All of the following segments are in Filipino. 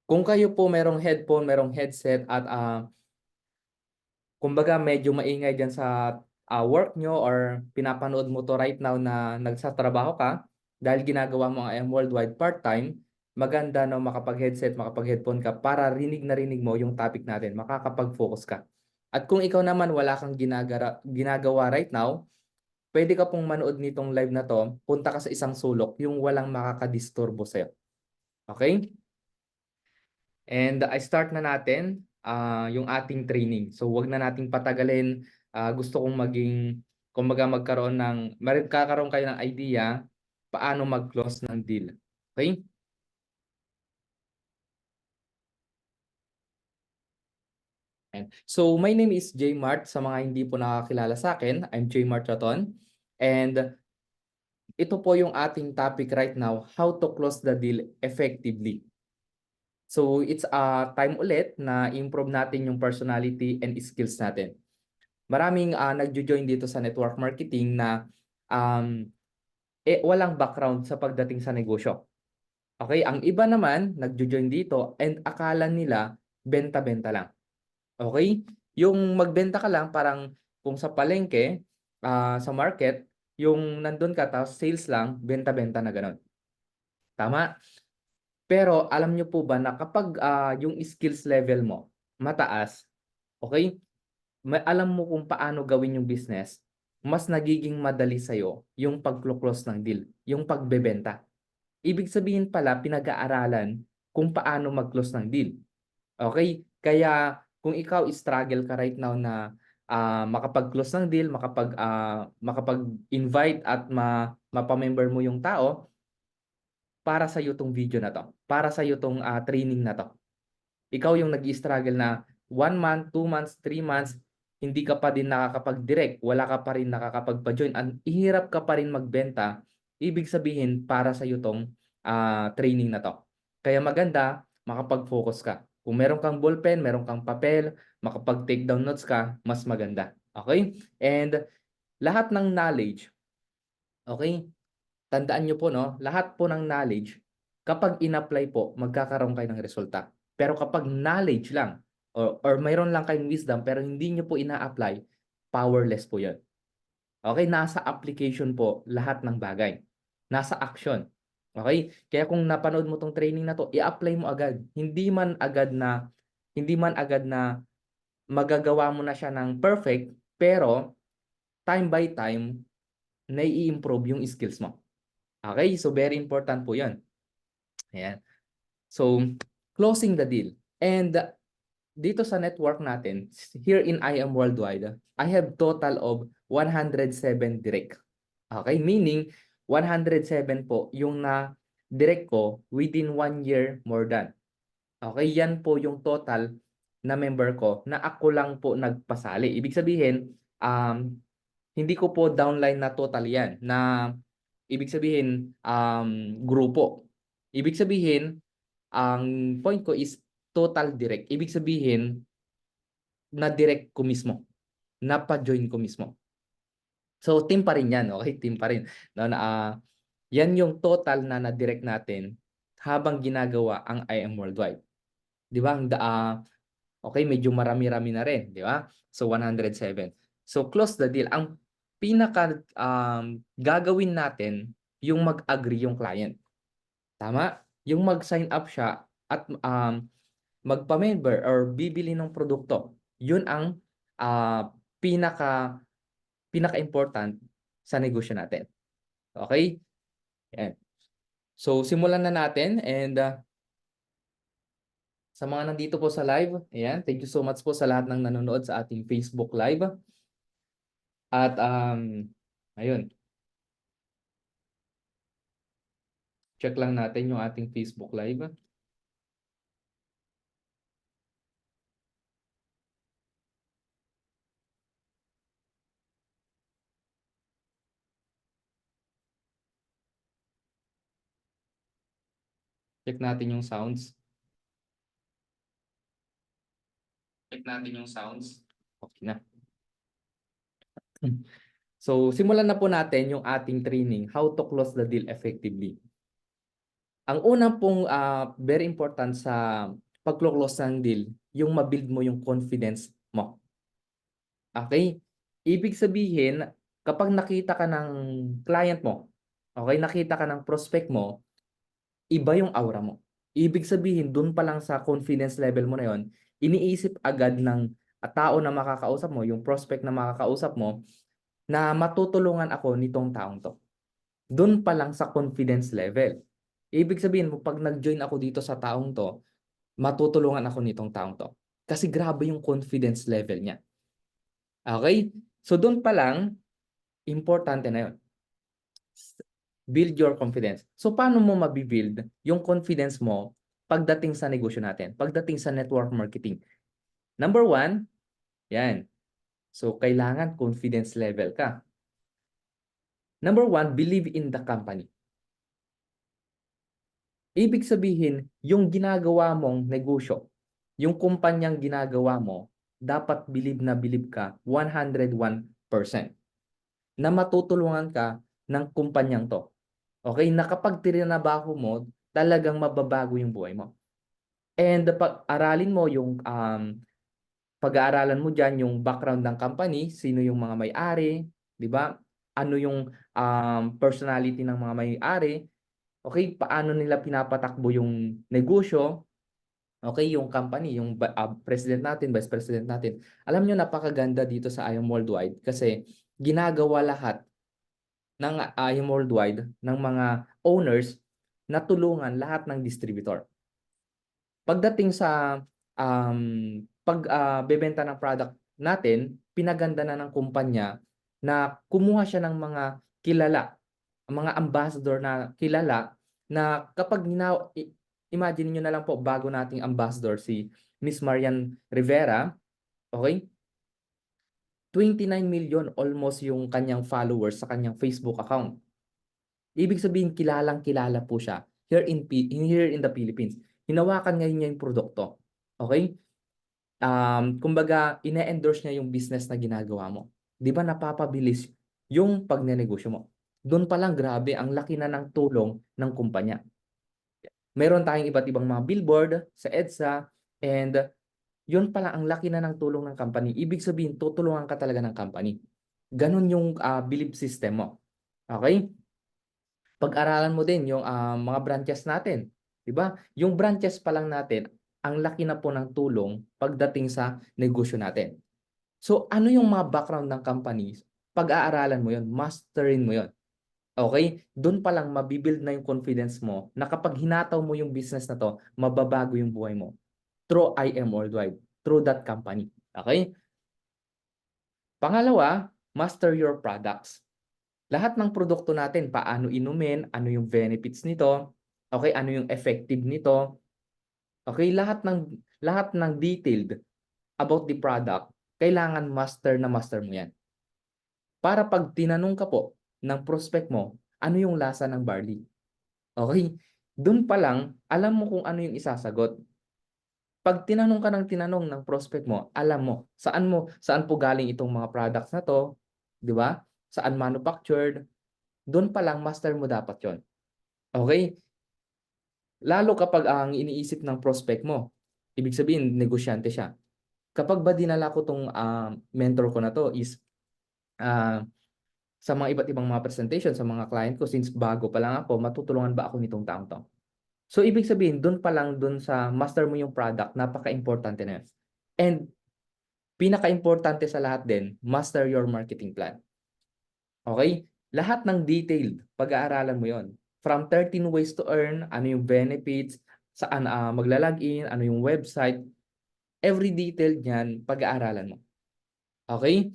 Kung kayo po merong headphone, merong headset at kumbaga medyo maingay dyan sa work nyo or pinapanood mo to right now na nagsatrabaho ka dahil ginagawa mo ang IM Worldwide part-time, maganda no makapag-headset, makapag-headphone ka para rinig na rinig mo yung topic natin, makakapag-focus ka. At kung ikaw naman wala kang ginagawa right now, pwede ka pong manood nitong live na to, punta ka sa isang sulok, yung walang makakadisturbo sa'yo. Okay? And I start na natin yung ating training. So wag na nating patagalin. Gusto kong kumbaga magkakaroon kayo ng idea paano mag-close ng deal. Okay? And so my name is J Mart. Sa mga hindi po nakakilala sa akin, I'm J Mart Raton. And ito po yung ating topic right now, how to close the deal effectively. So it's time ulit na improve natin yung personality and skills natin. Maraming nagjo-join dito sa network marketing na um, walang background sa pagdating sa negosyo. Okay, ang iba naman nagjo-join dito and akala nila benta-benta lang. Okay? Yung magbenta ka lang parang kung sa palengke, sa market, yung nandun ka tapos sales lang, benta-benta na gano'n. Tama? Pero alam nyo po ba na kapag yung skills level mo mataas, okay? Alam mo kung paano gawin yung business, mas nagiging madali sa'yo yung pag-close ng deal, yung pagbebenta. Ibig sabihin pala, pinag-aaralan kung paano mag-close ng deal. Okay? Kaya kung ikaw struggle ka right now na makapag-close ng deal, makapag-invite at mapamember mo yung tao, para sa iyo tong video na to. Para sa iyo tong training na to. Ikaw yung nag-struggle na 1 month, 2 months, 3 months, hindi ka pa din nakakapag-direct, wala ka pa rin nakakapagpa-join, ihirap ka pa rin magbenta, ibig sabihin para sa iyo tong training na to. Kaya maganda, makapag-focus ka. Kung meron kang ballpen, meron kang papel, makapag-take down notes ka, mas maganda. Okay? And lahat ng knowledge, okay? Tandaan nyo po, no? Lahat po ng knowledge, kapag in-apply po, magkakaroon kayo ng resulta. Pero kapag knowledge lang, or mayroon lang kayong wisdom, pero hindi nyo po ina-apply, powerless po yun. Okay? Nasa application po lahat ng bagay. Nasa action. Okay? Kaya kung napanood mo tong training na to, i-apply mo agad. Hindi man agad na magagawa mo na siya ng perfect, pero time by time, nai-improve yung skills mo. Okay? So very important po 'yan. Ayan. So closing the deal. And dito sa network natin, here in IM Worldwide, I have total of 107 direct. Okay? Meaning 107 po yung na direct ko within 1 year more than. Okay? Yan po yung total na member ko na ako lang po nagpasali. Ibig sabihin, hindi ko po downline na total yan na ibig sabihin grupo. Ibig sabihin, ang point ko is total direct. Ibig sabihin, na direct ko mismo. Napa-join ko mismo. So, team pa rin yan. Okay? Team pa rin. No, yan yung total na na-direct natin habang ginagawa ang IM Worldwide. Di ba? Okay, medyo marami-rami na rin. Di ba? So, 107. So, close the deal. Ang pinaka gagawin natin, yung mag-agree yung client. Tama? Yung mag-sign up siya at magpa-member or bibili ng produkto. Yun ang uh, pinaka pinaka-important sa negosyo natin. Okay? Yan. So simulan na natin and sa mga nandito po sa live, ayan, thank you so much po sa lahat ng nanonood sa ating Facebook Live. At ayun, check lang natin yung ating Facebook Live. Check natin yung sounds. Check natin yung sounds. Okay na. So, simulan na po natin yung ating training, how to close the deal effectively. Ang unang pong very important sa paglo-close ng deal, yung ma-build mo yung confidence mo. Okay? Ibig sabihin, kapag nakita ka ng client mo, okay, nakita ka ng prospect mo, iba yung aura mo. Ibig sabihin, dun pa lang sa confidence level mo na yon, iniisip agad ng tao na makakausap mo, yung prospect na makakausap mo, na matutulungan ako nitong taong to. Dun pa lang sa confidence level. Ibig sabihin mo, pag nag-join ako dito sa taong to, matutulungan ako nitong taong to. Kasi grabe yung confidence level niya. Okay? So dun pa lang, importante na yun. Build your confidence. So paano mo mabibuild yung confidence mo pagdating sa negosyo natin, pagdating sa network marketing? Number one, yan. So kailangan confidence level ka. Number one, believe in the company. Ibig sabihin, yung ginagawa mong negosyo, yung kumpanyang ginagawa mo, dapat believe ka 101% na matutulungan ka ng kumpanyang to. Okay? Na kapag tinrabaho mo, talagang mababago yung buhay mo. And pag-aralin mo yung pag-aaralan mo diyan yung background ng company, sino yung mga may-ari, 'di ba? Ano yung personality ng mga may-ari, okay? Paano nila pinapatakbo yung negosyo, okay? Yung company, yung president natin, vice president natin. Alam niyo napakaganda dito sa IAM Worldwide kasi ginagawa lahat ng IAM Worldwide ng mga owners na tulungan lahat ng distributor. Pagdating sa bebenta ng product natin, pinaganda na ng kumpanya na kumuha siya ng mga kilala, mga ambassador na kilala na kapag imagine niyo na lang po bago nating ambassador si Miss Marian Rivera, okay? 29 million almost yung kanyang followers sa kanyang Facebook account. Ibig sabihin kilalang-kilala po siya here in the Philippines. Hinawakan ngayon niya yung produkto. Okay? Kumbaga ine-endorse niya yung business na ginagawa mo. 'Di ba napapabilis yung pagnenegosyo mo? Doon pa lang grabe ang laki na ng tulong ng kumpanya. Meron tayong iba't ibang mga billboard sa EDSA and yun pala ang laki na ng tulong ng company. Ibig sabihin tutulungan ka talaga ng company. Ganon yung belief system mo. Okay? Pag-aralan mo din yung mga branches natin, 'di ba? Yung branches pa lang natin, ang laki na po ng tulong pagdating sa negosyo natin. So ano yung mga background ng companies? Pag-aaralan mo 'yon, masterin mo 'yon. Okay? Doon pa lang mabibuild na yung confidence mo na kapag hinataw mo yung business na 'to, mababago yung buhay mo through IM Worldwide, through that company. Okay? Pangalawa, master your products. Lahat ng produkto natin, paano inumin, ano yung benefits nito, okay, ano yung effective nito, okay, lahat ng detailed about the product, kailangan master na master mo 'yan. Para pag tinanong ka po ng prospect mo, ano yung lasa ng barley? Okay? Do'n pa lang, alam mo kung ano yung isasagot. Pag tinanong ka ng tinanong ng prospect mo, alam mo saan po galing itong mga products na 'to, 'di ba? Saan manufactured, do'n pa lang master mo dapat 'yon. Okay? Lalo kapag ang iniisip ng prospect mo, ibig sabihin negosyante siya. Kapag ba dinala ko 'tong mentor ko na 'to is ah, sa mga iba't ibang mga presentation sa mga client ko since bago pa lang ako, matutulungan ba ako nitong taong 'to? So ibig sabihin dun pa lang dun sa master mo yung product, napakaimportante na yun. And pinakaimportante sa lahat din, master your marketing plan. Okay? Lahat ng detailed, pag-aaralan mo yon. From 13 ways to earn, ano yung benefits, saan magla-login, ano yung website, every detail niyan, pag-aaralan mo. Okay?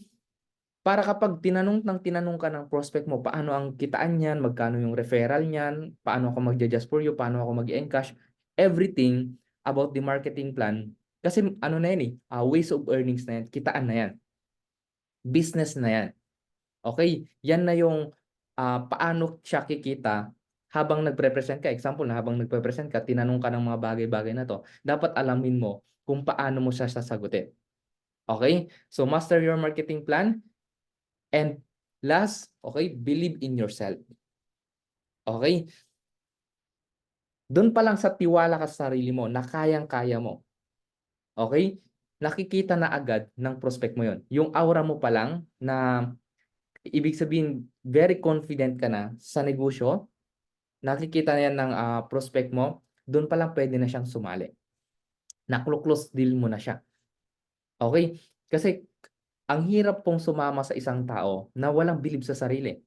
Para kapag tinanong ka ng prospect mo, paano ang kitaan niyan, magkano yung referral niyan, paano ako magja-just for you, paano ako mag-encash, everything about the marketing plan. Kasi ano na yan ways of earnings na yan, kitaan na yan, business na yan. Okay? Yan na yung paano siya kikita habang nagpe-present ka. Example na habang nagpe-present ka, tinanong ka ng mga bagay-bagay na to, dapat alamin mo kung paano mo siya sasagutin. Okay? So master your marketing plan. And last, okay, believe in yourself. Okay? Do'n pa lang sa tiwala ka sa sarili mo na kayang-kaya mo, okey? Nakikita na agad ng prospect mo 'yon. Yung aura mo pa lang na ibig sabihin very confident ka na sa negosyo, nakikita na 'yan ng, prospect mo, do'n pa lang puwede na siyang sumali. Naklo-close deal mo na siya, okey? Kasi ang hirap pong sumama sa isang tao na walang bilib sa sarili.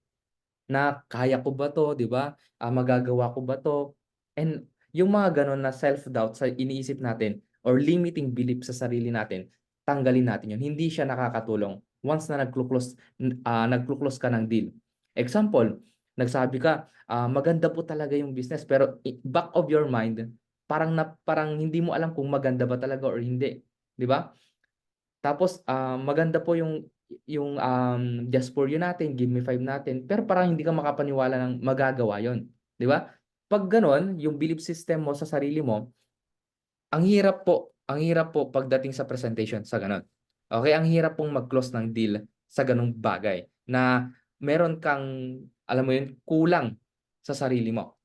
Na kaya ko ba 'to, 'di ba? Magagawa ko ba 'to? And yung mga gano'n na self-doubt sa iniisip natin or limiting belief sa sarili natin, tanggalin natin 'yun. Hindi siya nakakatulong once na nagko-close ka ng deal. Example, nagsabi ka, maganda po talaga yung business pero back of your mind, parang hindi mo alam kung maganda ba talaga or hindi, 'di ba? Tapos, maganda po yung just for you natin, give me five natin, pero parang hindi ka makapaniwala ng magagawa yon, 'di ba? 'Pag gano'n, yung belief system mo sa sarili mo, ang hirap po pagdating sa presentation sa gano'n. Okey, ang hirap pong mag-close ng deal sa gano'ng bagay na meron kang, alam mo 'yun, kulang sa sarili mo.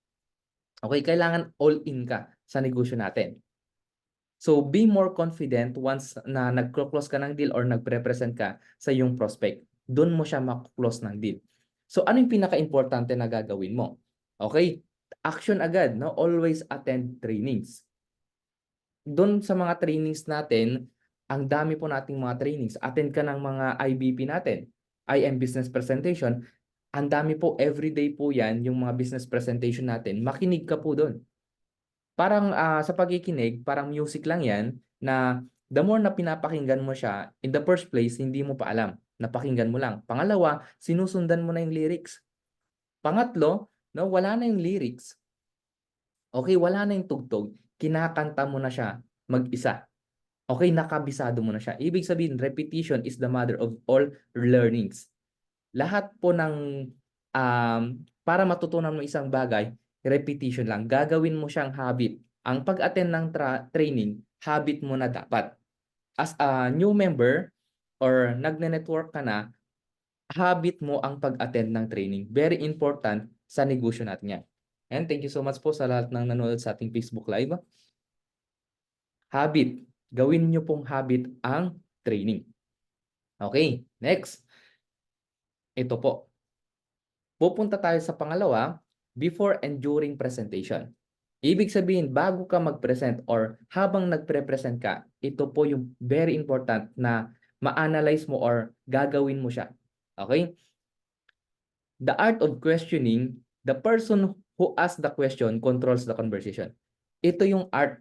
Okey, kailangan all in ka sa negosyo natin. So, be more confident once na nagko-close ka ng deal or nagpe-present ka sa iyong prospect. Dun mo siya mako-close ng deal. So, ano yung pinakaimportante na gagawin mo? Okay, action agad 'no, always attend trainings. Dun sa mga trainings natin, ang dami po nating mga trainings. Attend ka ng mga IBP natin, IM Business Presentation. Ang dami po, everyday po 'yan, yung mga business presentation natin. Makinig ka po dun. Parang, sa pakikinig parang music lang 'yan na the more na pinapakinggan mo siya, in the first place hindi mo pa alam, napakinggan mo lang. Pangalawa, sinusundan mo na yung lyrics. Pangatlo 'no, wala na yung lyrics, okey, wala na yung tugtog, kinakanta mo na siya mag-isa. Okey, nakabisado mo na siya. Ibig sabihin repetition is the mother of all learnings. Lahat po ng, para matutunan mo isang bagay, repetition lang. Gagawin mo siyang habit. Ang pag-attend ng training, habit mo na dapat. As a new member or nagne-network ka na, habit mo ang pag-attend ng training. Very important sa negosyo natin 'yan. And thank you so much po sa lahat ng nanonood sa ating Facebook Live. Habit, gawin niyo pong habit ang training. Okay, next, ito po. Pupunta tayo sa pangalawa, before and during presentation. Ibig sabihin, bago ka mag-present or habang nagpre-present ka, ito po yung very important na ma-analyze mo or gagawin mo siya. Okay? The art of questioning, the person who asks the question controls the conversation. Ito yung art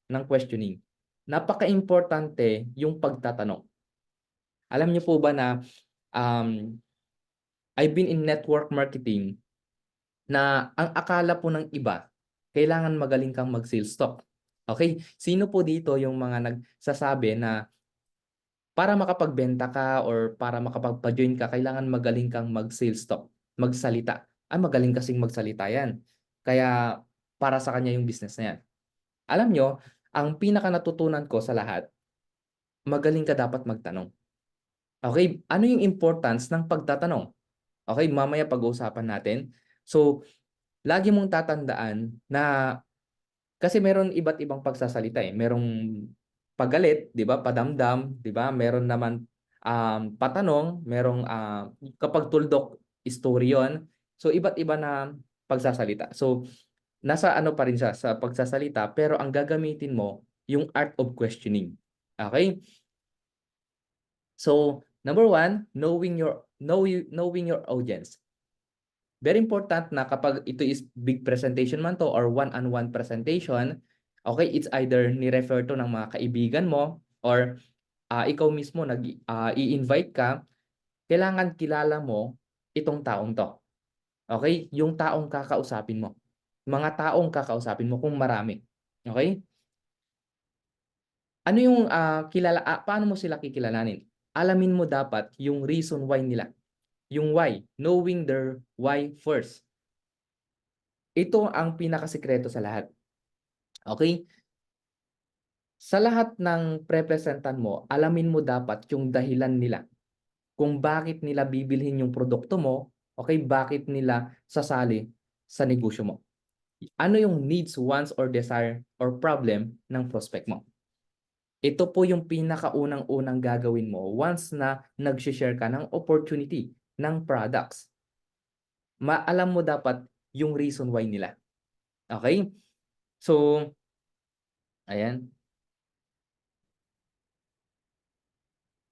ng questioning. Napaka-importante yung pagtatanong. Alam niyo po ba na um, I've been in network marketing na ang akala po ng iba, kailangan magaling kang mag-sales talk. Okay, sino po dito yung mga nagsasabi na para makapagbenta ka or para makapagpa-join ka, kailangan magaling kang mag-sales talk, magsalita. Magaling kasing magsalita 'yan, kaya para sa kanya yung business na 'yan. Alam niyo, ang pinakanatutunan ko sa lahat, magaling ka dapat magtanong. Okay, ano yung importance ng pagtatanong? Okay, mamaya pag-uusapan natin. So, lagi mong tatandaan na kasi meron iba't ibang pagsasalita, eh. Merong pagalit, 'di ba, padamdam, 'di ba? Meron naman, patanong, merong, kapag tuldok, story 'yon. So, iba't iba na pagsasalita. So, nasa ano pa rin siya, sa pagsasalita, pero ang gagamitin mo, yung art of questioning. Okey? So, number one, knowing your audience. Very important na kapag ito is big presentation man 'to or one-on-one presentation, okay, it's either ni-refer 'to ng mga kaibigan mo or, ikaw mismo i-invite ka, kailangan kilala mo itong taong 'to, okay? Yung taong kakausapin mo, mga taong kakausapin mo kung marami, okay? Ano yung, paano mo sila kikilalanin? Alamin mo dapat yung reason why nila, yung why, knowing their why first. Ito ang pinakasikreto sa lahat, okey? Sa lahat ng prepresentan mo, alamin mo dapat yung dahilan nila kung bakit nila bibilhin yung produkto mo, okey, bakit nila sasali sa negosyo mo. Ano yung needs, wants, or desire or problem ng prospect mo? Ito po yung pinakaunang-unang gagawin mo once na nag-share ka ng opportunity ng products. Alam mo dapat yung reason why nila. Okay? So, ayan.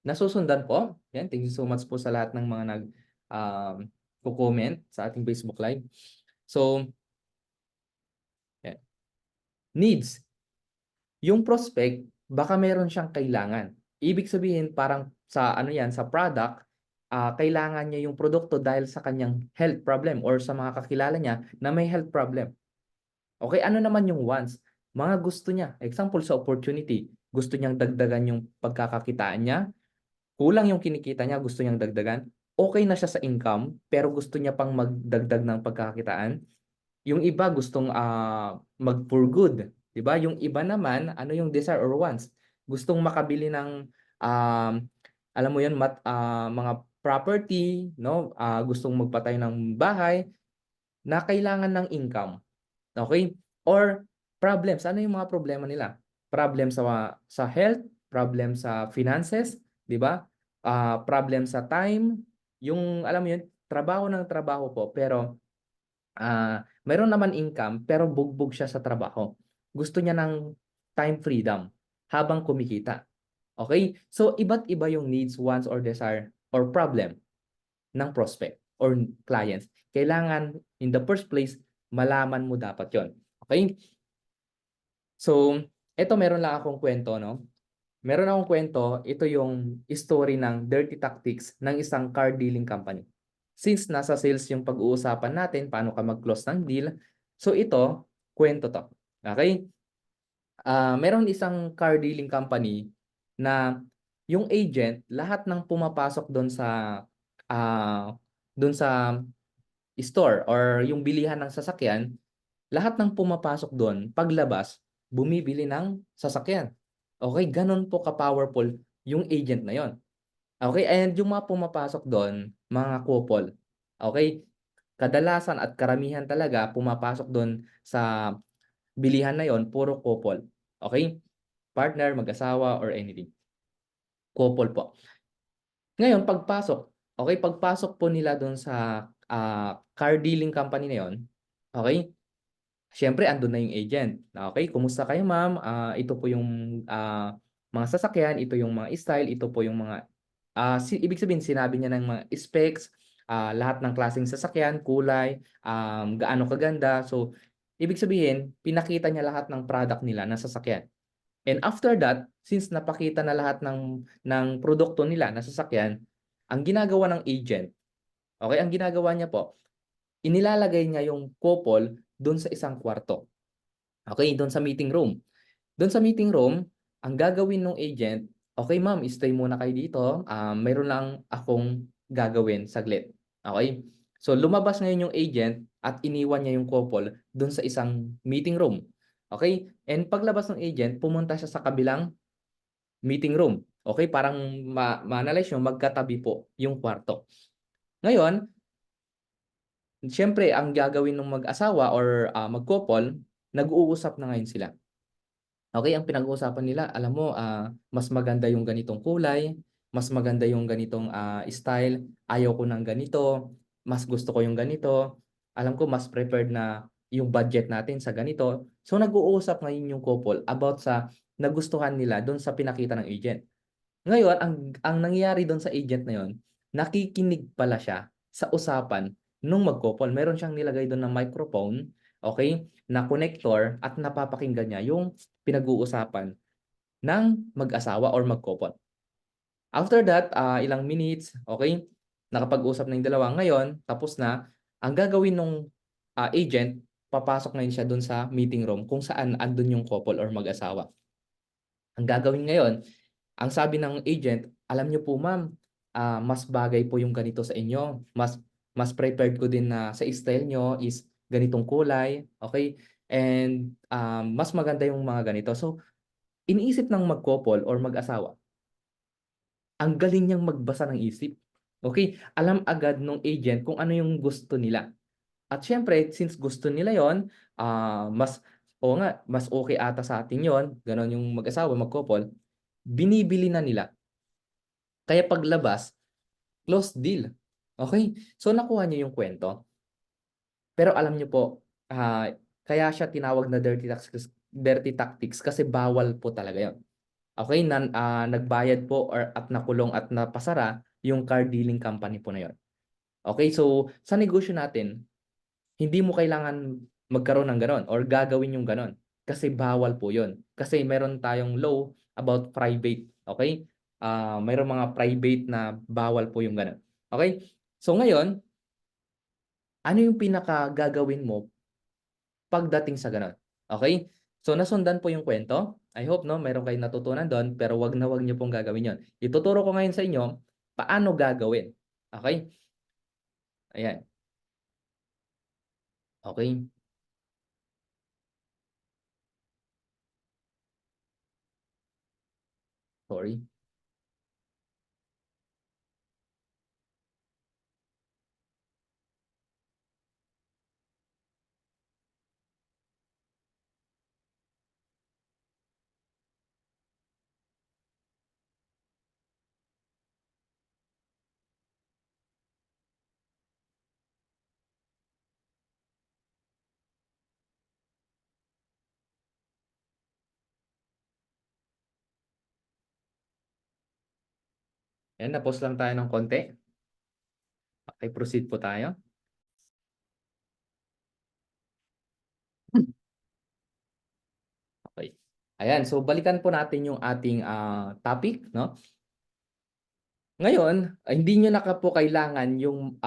Nasusundan po. Yan, thank you so much po sa lahat ng mga um, comment sa ating Facebook Live. So, yan. Needs. Yung prospect, baka meron siyang kailangan. Ibig sabihin, parang sa ano yan, sa product, kailangan niya yung produkto dahil sa kanyang health problem or sa mga kakilala niya na may health problem. Okay, ano naman yung wants? Mga gusto niya. Example sa opportunity, gusto niyang dagdagan yung pagkakakitaan niya, kulang yung kinikita niya, gusto niyang dagdagan. Okay na siya sa income, pero gusto niya pang magdagdag ng pagkakakitaan. Yung iba gustong mag for good, 'di ba? Yung iba naman, ano yung desire or wants? Gustong makabili ng alam mo 'yun, mga property, no? Gustong magpatayo ng bahay na kailangan ng income. Okay? Or problems, ano yung mga problema nila? Problem sa health, problem sa finances, 'di ba? Problem sa time, yung alam mo 'yun, trabaho ng trabaho po pero meron naman income pero bugbog siya sa trabaho. Gusto niya ng time freedom habang kumikita. Okay? So iba't iba yung needs, wants, or desire or problem ng prospect or clients. Kailangan in the first place, malaman mo dapat yon. Okay? So, eto meron lang akong kwento, no? Meron akong kwento, ito yung story ng dirty tactics ng isang car dealing company. Since nasa sales yung pag-uusapan natin, paano ka mag-close ng deal, so ito, kwento to. Okay? Meron isang car dealing company na yung agent, lahat ng pumapasok ah, doon sa store or yung bilihan ng sasakyan, lahat ng pumapasok doon, paglabas, bumibili ng sasakyan. Okay, ganun po ka-powerful yung agent na yon. Okay, and yung mga pumapasok doon, mga couple. Okay, kadalasan at karamihan talaga pumapasok doon sa bilihan na yon, puro couple. Okay, partner, mag-asawa, or anything. Couple po. Ngayon, pagpasok po nila doon sa car dealing company na yon, okay, siyempre andun na yung agent. Okay, kumusta kayo ma'am? Ito po yung mga sasakyan, ito yung mga style, ito po yung mga ibig sabihin sinabi niya ng mga specs, lahat ng klaseng sasakyan, kulay, gaano kaganda. So ibig sabihin, pinakita niya lahat ng product nila na sasakyan. And after that, since napakita na lahat ng produkto nila na sasakyan, ang ginagawa ng agent, okay, ang ginagawa niya po, inilalagay niya yung couple doon sa isang kwarto. Okay, doon sa meeting room. Doon sa meeting room, ang gagawin ng agent, okay ma'am, stay muna kayo dito. Mayroon lang akong gagawin saglit. Okay? So lumabas ngayon yung agent at iniwan niya yung couple doon sa isang meeting room. Okay? And paglabas ng agent, pumunta siya sa kabilang meeting room. Okay? Parang ma-analyze nyo, magkatabi po yung kwarto. Ngayon, siyempre, ang gagawin ng mag-asawa or mag-couple, nag-uusap na ngayon sila. Okay, ang pinag-uusapan nila, alam mo, mas maganda yung ganitong kulay, mas maganda yung ganitong style, ayaw ko ng ganito, mas gusto ko yung ganito, alam ko mas preferred na yung budget natin sa ganito. So nag-uusap ngayon yung couple about sa nagustuhan nila doon sa pinakita ng agent. Ngayon, ang nangyayari doon sa agent na yon, nakikinig pala siya sa usapan nung mag-couple. Meron siyang nilagay doon na microphone, okay, na connector at napapakinggan niya yung pinag-uusapan ng mag-asawa or mag-couple. After that, ilang minutes, okay, nakapag-usap na yung dalawa. Ngayon, tapos na. Ang gagawin ng agent, papasok ngayon siya doon sa meeting room kung saan andun yung couple or mag-asawa. Ang gagawin ngayon, ang sabi ng agent, alam niyo po ma'am, mas bagay po yung ganito sa inyo. Mas prepared ko din na sa style niyo is ganitong kulay, okay? And mas maganda yung mga ganito. So, iniisip ng mag-couple or mag-asawa, ang galing niyang magbasa ng isip. Okay? Alam agad nung agent kung ano yung gusto nila. At siyempre since gusto nila 'yon, mas oo nga, mas okay ata sa atin 'yon, gano'n yung mag-asawa, mag-couple, binibili na nila. Kaya paglabas, closed deal, okey? So nakuha niyo yung kuwento. Pero alam niyo po, kaya siya tinawag na dirty tactics kasi bawal po talaga 'yon. Okey, nagbayad po or at nakulong at napasara yung car dealing company po na 'yon. Okey, so sa negosyo natin, hindi mo kailangan magkaroon ng gano'n or gagawin yung gano'n, kasi bawal po 'yun. Kasi meron tayong law about private, okey? Mayroong mga private na bawal po yung gano'n, okey? So ngayon, ano yung pinakagagawin mo pagdating sa gano'n, okey? So nasundan po yung kuwento. I hope 'no, meron kayong natutunan do'n, pero 'wag na 'wag niyo pong gagawin 'yon. Ituturo ko ngayon sa inyo paano gagawin, okey? Ayan, okey, sorry. 'Yan, na-pause lang tayo ng konti. Okey, proceed po tayo. Okey. Ayan, so balikan po natin yung ating, topic 'no. Ngayon, hindi niyo na po kailangan yung,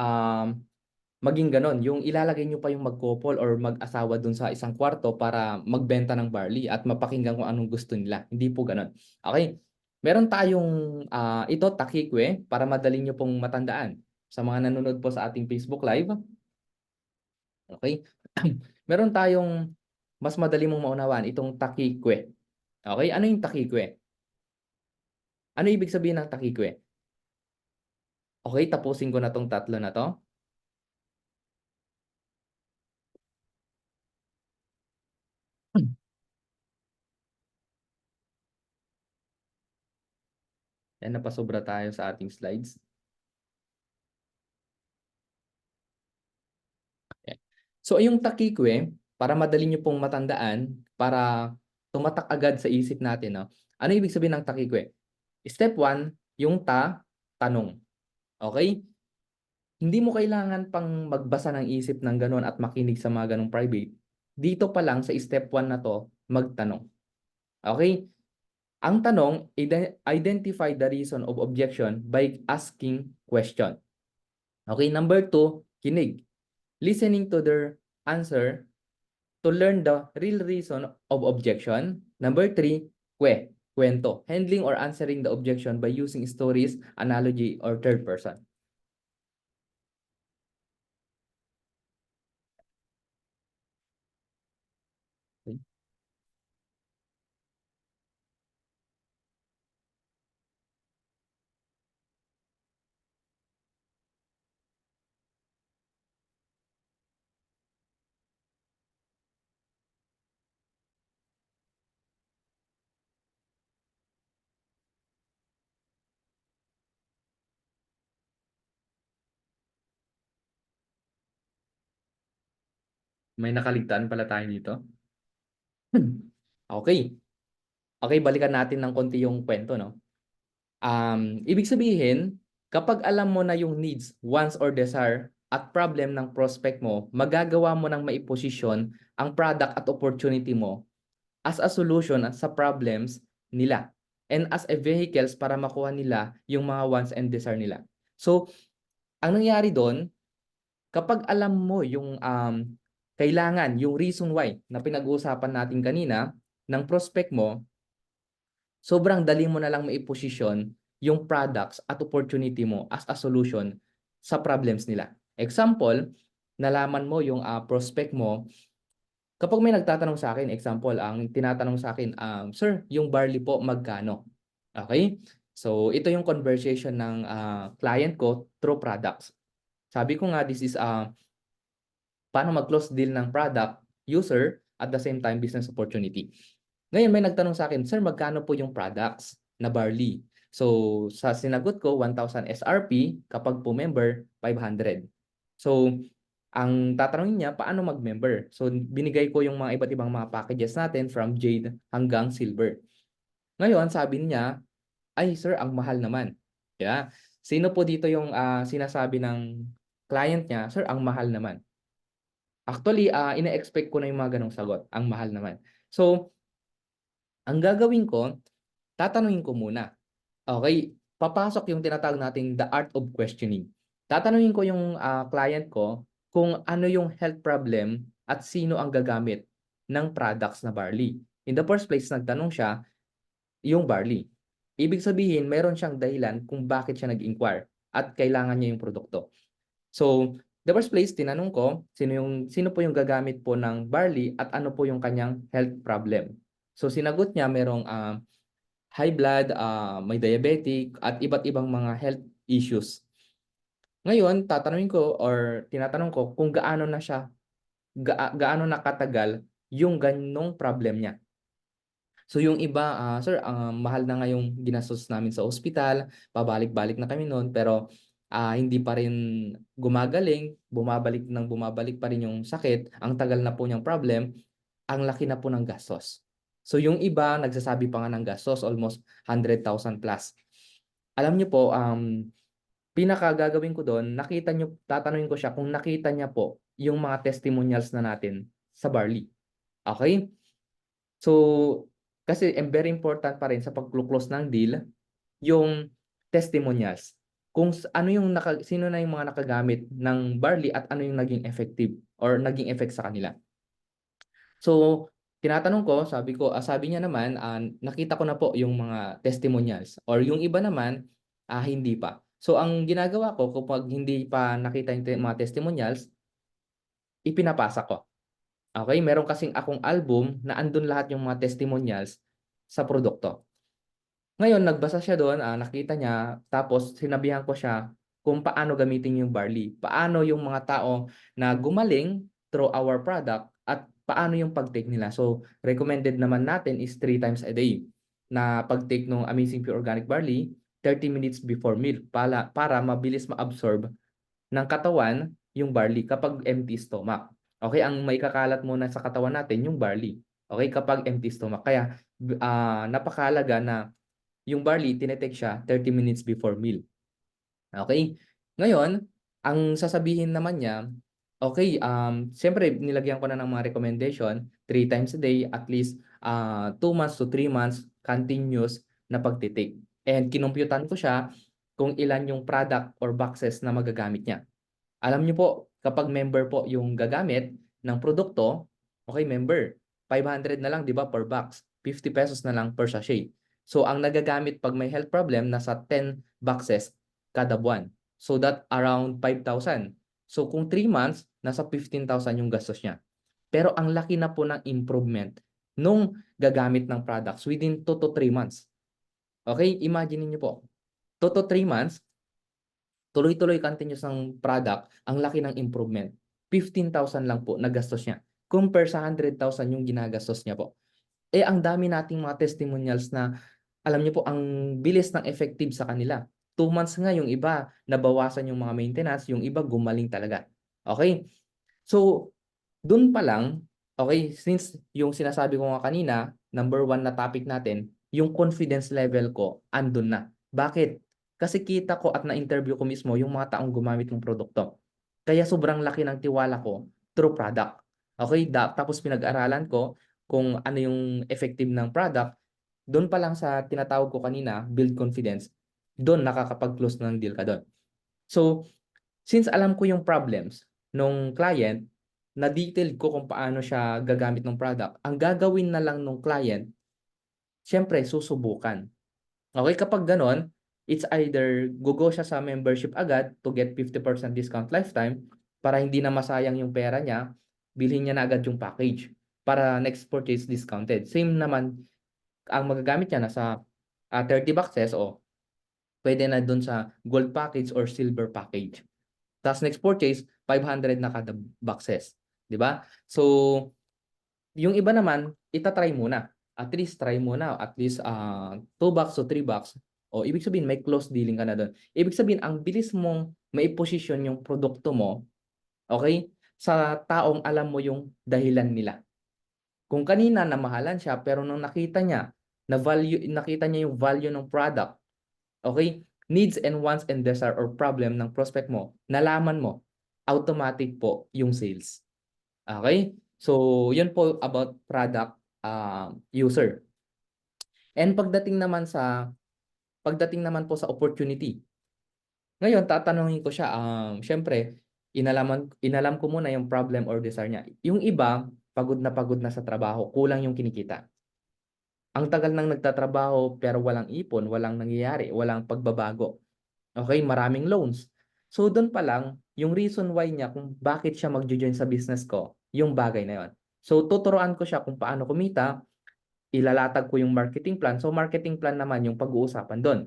maging gano'n, yung ilalagay niyo pa yung mag-couple or mag-asawa dun sa isang kwarto para magbenta ng barley at mapakinggan kung anong gusto nila, hindi po gano'n. Okey, meron tayong, ito takikwe para madali niyo pong matandaan. Sa mga nanonood po sa ating Facebook Live, okey, meron tayong mas madali mong maunawaan itong takikwe. Okey, ano yung takikwe? Ano ibig sabihin ng takikwe? Okey, tapusin ko na 'tong tatlo na 'to. Yan, napasobra tayo sa ating slides. Yan. So yung takikwe, para madali niyo pong matandaan, para tumatak agad sa isip natin 'no, ano ibig sabihin ng takikwe? Step one, yung tanong, okey? Hindi mo kailangan pang magbasa ng isip ng gano'n at makinig sa mga gano'ng private. Dito pa lang sa step one na 'to, magtanong, okey? Ang tanong, identify the reason of objection by asking question. Okay, number two, kinig. Listening to their answer to learn the real reason of objection. Number three, kwento. Handling or answering the objection by using stories, analogy, or third person. Okay? May nakaligtaan pala tayo dito. Okay. Okay, balikan natin ng konti yung kwento 'no. Ibig sabihin, kapag alam mo na yung needs, wants, or desire at problem ng prospect mo, magagawa mo ng maiposisyon ang product at opportunity mo as a solution sa problems nila and as a vehicles para makuha nila yung mga wants and desire nila. So, ang nangyari dun, kapag alam mo yung, kailangan, yung reason why na pinag-uusapan natin kanina ng prospect mo, sobrang dali mo na lang maiposisyon yung products at opportunity mo as a solution sa problems nila. Example, nalaman mo yung, prospect mo kapag may nagtatanong sa akin, example, ang tinatanong sa akin, "Sir, yung barley po magkano?" Okay. So, ito yung conversation ng, client ko through products. Sabi ko nga, this is, paano mag-close deal ng product, user, at the same time business opportunity. Ngayon may nagtanong sa akin, "Sir, magkano po yung products na barley?" So sa sinagot ko, 1,000 SRP, kapag po member, 500. So ang tatanungin niya, paano mag-member? So binigay ko yung mga iba't ibang mga packages natin from Jade hanggang Silver. Ngayon sabi niya, "Ay sir, ang mahal naman." Yeah. Sino po dito yung sinasabi ng client niya, "Sir, ang mahal naman." Actually, ine-expect ko na yung mga gano'ng sagot, "Ang mahal naman." So ang gagawin ko, tatanungin ko muna. Okay, papasok yung tinatawag nating the art of questioning. Tatanungin ko yung client ko kung ano yung health problem at sino ang gagamit ng products na barley. In the first place, nagtanong siya yung barley. Ibig sabihin, meron siyang dahilan kung bakit siya nag-inquire at kailangan niya yung produkto. So, the first place, tinanong ko sino po yung gagamit po ng barley at ano po yung kanyang health problem. So, sinagot niya merong high blood, may diabetic, at iba't ibang mga health issues. Ngayon, tatanungin ko or tinatanong ko kung gaano na katagal yung ganong problem niya. So yung iba, "Sir, mahal na nga yung ginastos namin sa ospital, pabalik-balik na kami no'n, pero hindi pa rin gumagaling, bumabalik pa rin yung sakit, ang tagal na po niyang problem, ang laki na po ng gastos." So yung iba nagsasabi pa nga ng gastos almost 100,000 plus. Alam niyo po, pinakagagawin ko dun, tatanungin ko siya kung nakita niya po yung mga testimonials na natin sa barley, okey? So, kasi very important pa rin sa pagko-close ng deal yung testimonials. Kung ano yung sino na yung mga nakagamit ng barley at ano yung naging effective or naging effect sa kanila. So, tinatanong ko, sabi niya naman, nakita ko na po yung mga testimonials or yung iba naman, hindi pa. So, ang ginagawa ko kapag hindi pa nakita yung mga testimonials, ipinapasa ko. Okay, meron kasing akong album na andun lahat yung mga testimonials sa produkto. Ngayon nagbasa siya dun, nakita niya tapos sinabihan ko siya kung paano gamitin yung barley. Paano yung mga tao na gumaling through our product at paano yung pag-take nila. So, recommended naman natin is 3 times a day na pag-take ng Amazing Pure Organic Barley, 30 minutes before meal para mabilis ma-absorb ng katawan yung barley kapag empty stomach. Okay, ang maikakalat muna sa katawan natin yung barley. Okay, kapag empty stomach. Kaya napakahalaga na yung barley tinetake siya 30 minutes before meal. Okay? Ngayon, ang sasabihin naman niya, okay, siyempre nilagyan ko na ng mga recommendation, 3 times a day, at least 2 months to 3 months continuous na pagtitake. And kinumpyutan ko siya kung ilan yung product or boxes na magagamit niya. Alam niyo po, kapag member po yung gagamit ng produkto, okay, member, 500 na lang 'di ba per box, 50 pesos na lang per sachet. So ang nagagamit 'pag may health problem nasa 10 boxes kada buwan. So that around 5,000. So kung 3 months, nasa 15,000 yung gastos niya. Pero ang laki na po ng improvement nung gagamit ng products within 2 to 3 months. Okay, imagine niyo po, 2 to 3 months tuloy-tuloy continuous ng product, ang laki ng improvement. 15,000 lang po nagastos niya. Compare sa 100,000 yung ginagastos niya po. Eh, ang dami nating mga testimonials na alam niyo po ang bilis ng effective sa kanila. 2 months nga yung iba, nabawasan yung mga maintenance, yung iba gumaling talaga. Okay? So, dun pa lang, okay, since yung sinasabi ko nga kanina, number 1 na topic natin, yung confidence level ko andun na. Bakit? Kasi kita ko at na-interview ko mismo yung mga taong gumamit ng produkto. Kaya sobrang laki ng tiwala ko through product. Okay, tapos pinag-aralan ko kung ano yung effective ng product, dun pa lang sa tinatawag ko kanina, build confidence, dun nakakapag-close ng deal ka dun. So, since alam ko yung problems nung client, na-detailed ko kung paano siya gagamit ng product, ang gagawin na lang nung client, siyempre susubukan. Okay, kapag gano'n, it's either siya sa membership agad to get 50% discount lifetime para hindi na masayang yung pera niya, bilhin niya na agad yung package para next purchase discounted. Same naman, ang magagamit niya nasa 30 boxes o pwede na dun sa gold package or silver package. Tapos next purchase, 500 na kada boxes. 'di ba? So, yung iba naman, ita-try muna. At least try muna, at least 2 bucks to 3 bucks. O ibig sabihin may close dealing ka na do'n. Ibig sabihin ang bilis mong maiposisyon yung produkto mo, okay, sa taong alam mo yung dahilan nila. Kung kanina namahalan siya pero nung nakita niya yung value ng product, okay, needs and wants and desire or problem ng prospect mo, nalaman mo, automatic po yung sales. Okay? So, yun po about product user. And pagdating naman po sa opportunity. Ngayon, tatanungin ko siya, siyempre, inalam ko muna yung problem or desire niya. Yung iba, pagod na sa trabaho, kulang yung kinikita. Ang tagal nang nagtatrabaho pero walang ipon, walang nangyayari, walang pagbabago. Okay, maraming loans. So doon pa lang, yung reason why niya kung bakit siya magjo-join sa business ko, yung bagay na yon. So tuturuan ko siya kung paano kumita, ilalatag ko yung marketing plan. So marketing plan naman yung pag-uusapan doon.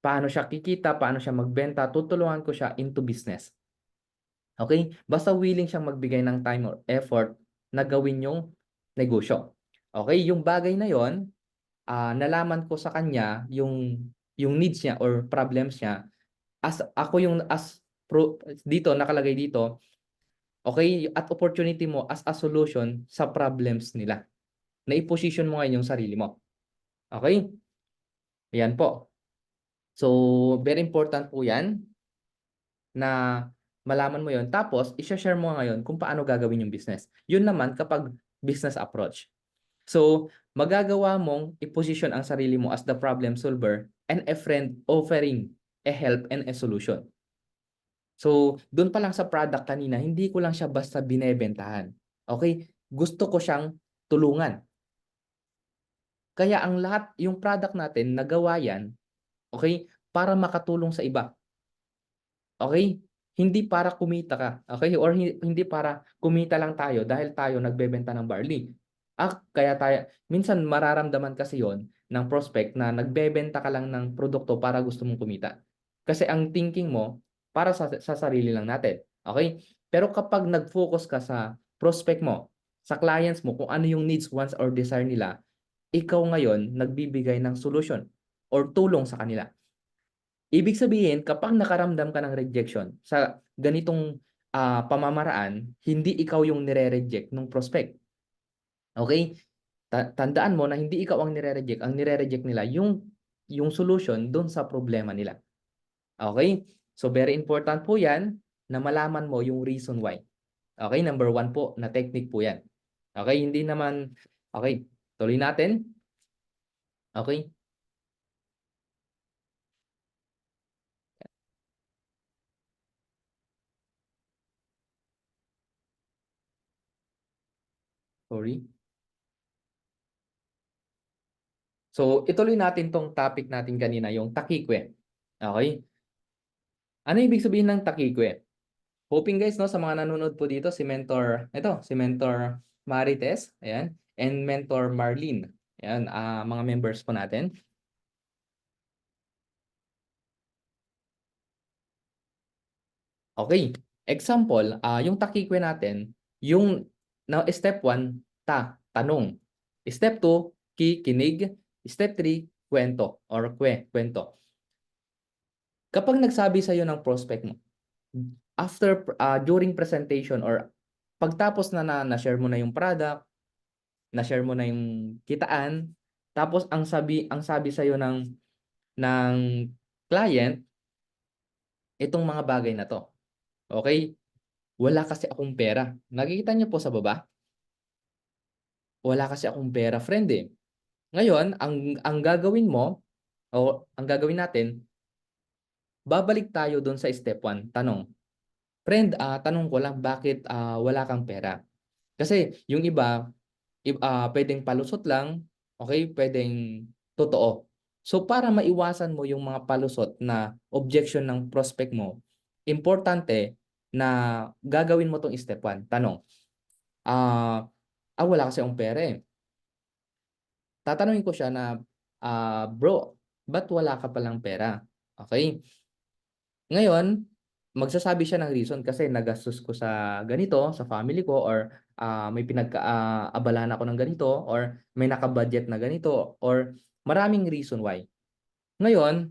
Paano siya kikita, paano siya magbenta, tutulungan ko siya into business. Okay? Basta willing siyang magbigay ng time or effort na gawin yung negosyo. Okay? Yung bagay na yon, nalaman ko sa kanya yung needs niya or problems niya. Dito nakalagay dito, okay, at opportunity mo as a solution sa problems nila. Na i-position mo ngayon yung sarili mo. Okay? Ayan po. So, very important po yan na malaman mo yon. Tapos, i-share mo ngayon kung paano gagawin yung business. Yun naman kapag business approach. So, magagawa mong i-position ang sarili mo as the problem solver and a friend offering a help and a solution. So, doon pa lang sa product kanina, hindi ko lang siya basta binebentahan. Okay? Gusto ko siyang tulungan. Kaya ang lahat, yung product natin, nagawa yan, okay, para makatulong sa iba. Okay? Hindi para kumita ka. Okay? Or hindi para kumita lang tayo dahil tayo nagbebenta ng barley. Kaya tayo, minsan mararamdaman kasi yon ng prospect na nagbebenta ka lang ng produkto para gusto mong kumita. Kasi ang thinking mo, para sa sarili lang natin. Okay? Pero kapag nag-focus ka sa prospect mo, sa clients mo, kung ano yung needs, wants, or desire nila, ikaw ngayon nagbibigay ng solution or tulong sa kanila. Ibig sabihin, kapag nakaramdam ka ng rejection sa ganitong pamamaraan, hindi ikaw yung nire-reject ng prospect. Okay? Tandaan mo na hindi ikaw ang nire-reject. Ang nire-reject nila yung solution doon sa problema nila. Okay? So very important po yan na malaman mo yung reason why. Okay? Number 1 po na technique po yan. Okay? Hindi naman, okay, tuloy natin. Okay? Sorry. So, ituloy natin tong topic natin kanina, yung takikwe. Okay? Ano ibig sabihin ng takikwe? Hoping guys, no, sa mga nanonood po dito, si Mentor Marites, ayan, and Mentor Marlene. Ayan, mga members po natin. Okay. Example, yung takikwe natin, yung step 1, tanong. Step 2, kikinig. Step 3, kwento or kwento. Kapag nagsabi sa iyo ng prospect mo, during presentation or pagtapos na-share mo na yung product, na-share mo na yung kitaan, tapos ang sabi sa iyo ng client, itong mga bagay na to. Okay? Wala kasi akong pera. Nakikita niyo po sa baba? Wala kasi akong pera, friend eh. Ngayon, ang gagawin mo o ang gagawin natin, babalik tayo doon sa step 1, tanong. Friend, tanong ko lang bakit wala kang pera? Kasi yung iba, pwedeng palusot lang, okay? Pwedeng totoo. So para maiwasan mo yung mga palusot na objection ng prospect mo, importante na gagawin mo tong step 1. Tanong, wala kasi akong pera eh. Tatanungin ko siya na, bro, ba't wala ka palang pera? Okay? Ngayon, magsasabi siya ng reason kasi nagastos ko sa ganito, sa family ko, or may abalahan ako ng ganito, or may naka-budget na ganito, or maraming reason why. Ngayon,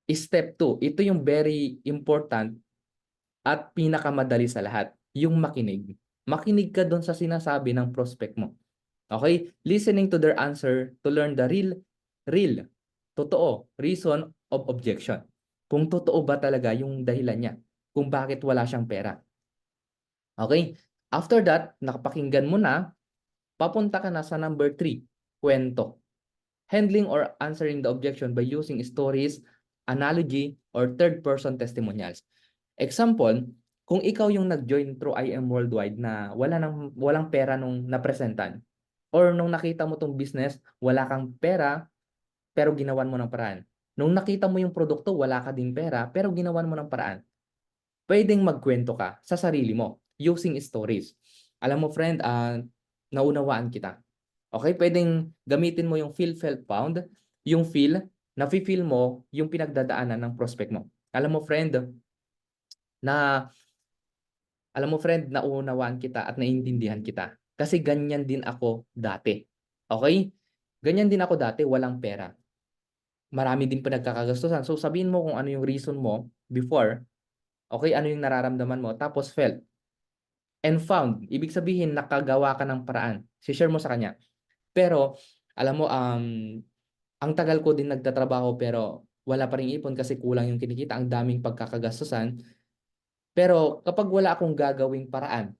step 2, ito yung very important at pinakamadali sa lahat, yung makinig. Makinig ka doon sa sinasabi ng prospect mo. Okay? Listening to their answer to learn the real, totoo, reason of objection. Kung totoo ba talaga yung dahilan niya, kung bakit wala siyang pera. Okay? After that, nakapakinggan mo na, papunta ka na sa number 3, kwento. Handling or answering the objection by using stories, analogy, or third-person testimonials. Example, kung ikaw yung nag-join through IM Worldwide na walang pera nung napresentan, or nung nakita mo tong business, wala kang pera, pero ginawan mo ng paraan. Nung nakita mo yung produkto, wala ka ding pera, pero ginawan mo ng paraan. Pwedeng magkwento ka sa sarili mo using stories. Alam mo friend, naunawaan kita. Okay, pwedeng gamitin mo yung feel, felt, found. Yung feel, nafe-feel mo yung pinagdadaanan ng prospect mo. Alam mo friend, na alam mo friend, naunawaan kita at naiintindihan kita. Kasi ganyan din ako dati. Okay? Ganyan din ako dati, walang pera. Marami din pinagkakagastusan. So sabihin mo kung ano yung reason mo before, okay, ano yung nararamdaman mo, tapos felt. And found, ibig sabihin nakagawa ka ng paraan. Si-share mo sa kanya. Pero, alam mo, ang tagal ko din nagtatrabaho pero wala pa ring ipon kasi kulang yung kinikita, ang daming pagkakagastusan. Pero kapag wala akong gagawing paraan,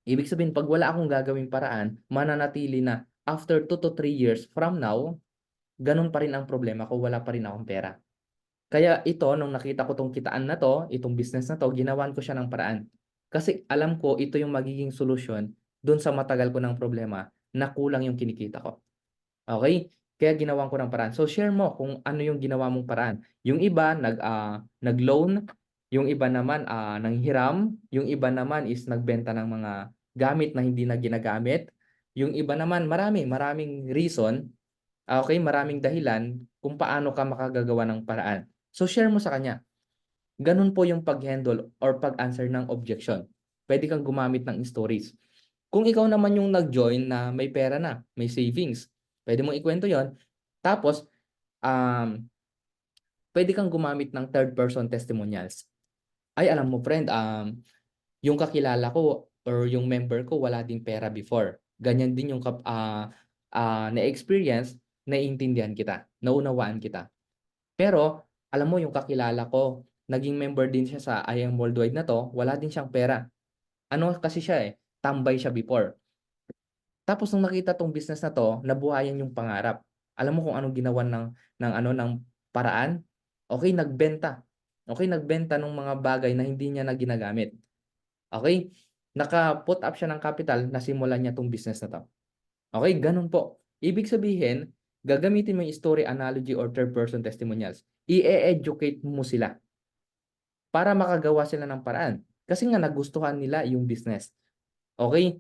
ibig sabihin, pag wala akong gagawing paraan, mananatili na after 2 to 3 years from now, ganun pa rin ang problema ko, wala pa rin akong pera. Kaya ito, nung nakita ko tong kitaan na to, itong business na to, ginawan ko siya ng paraan. Kasi alam ko, ito yung magiging solusyon dun sa matagal ko ng problema na kulang yung kinikita ko. Okay? Kaya ginawan ko ng paraan. So share mo kung ano yung ginawa mong paraan. Yung iba nag-loan, yung iba naman nanghiram, yung iba naman is nagbenta ng mga gamit na hindi na ginagamit. Yung iba naman maraming reason, okay, maraming dahilan kung paano ka makagagawa ng paraan. So share mo sa kanya. Ganun po yung pag-handle or pag-answer ng objection. Pwede kang gumamit ng stories. Kung ikaw naman yung nag-join na may pera na, may savings, pwede mong ikwento yon. Tapos, um, pwede kang gumamit ng third-person testimonials. Ay, alam mo friend, yung kakilala ko or yung member ko wala ding pera before. Ganyan din yung na-experience, naiintindihan kita, naunawaan kita. Pero, alam mo yung kakilala ko, naging member din siya sa IM Worldwide na to, wala din siyang pera. Ano kasi siya tambay siya before. Tapos nung nakita tong business na 'to, nabuhayan yung pangarap. Alam mo kung anong ginawan ng paraan? Okey, nagbenta. Okey, nagbenta ng mga bagay na hindi niya na ginagamit. Okey? Naka-put up siya ng capital, nasimulan niya 'tong business na 'to. Okey, gano'n po. Ibig sabihin, gagamitin mo yung story, analogy, or third person testimonials. I-e-educate mo sila para makagawa sila ng paraan. Kasi nga nagustuhan nila yung business. Okey?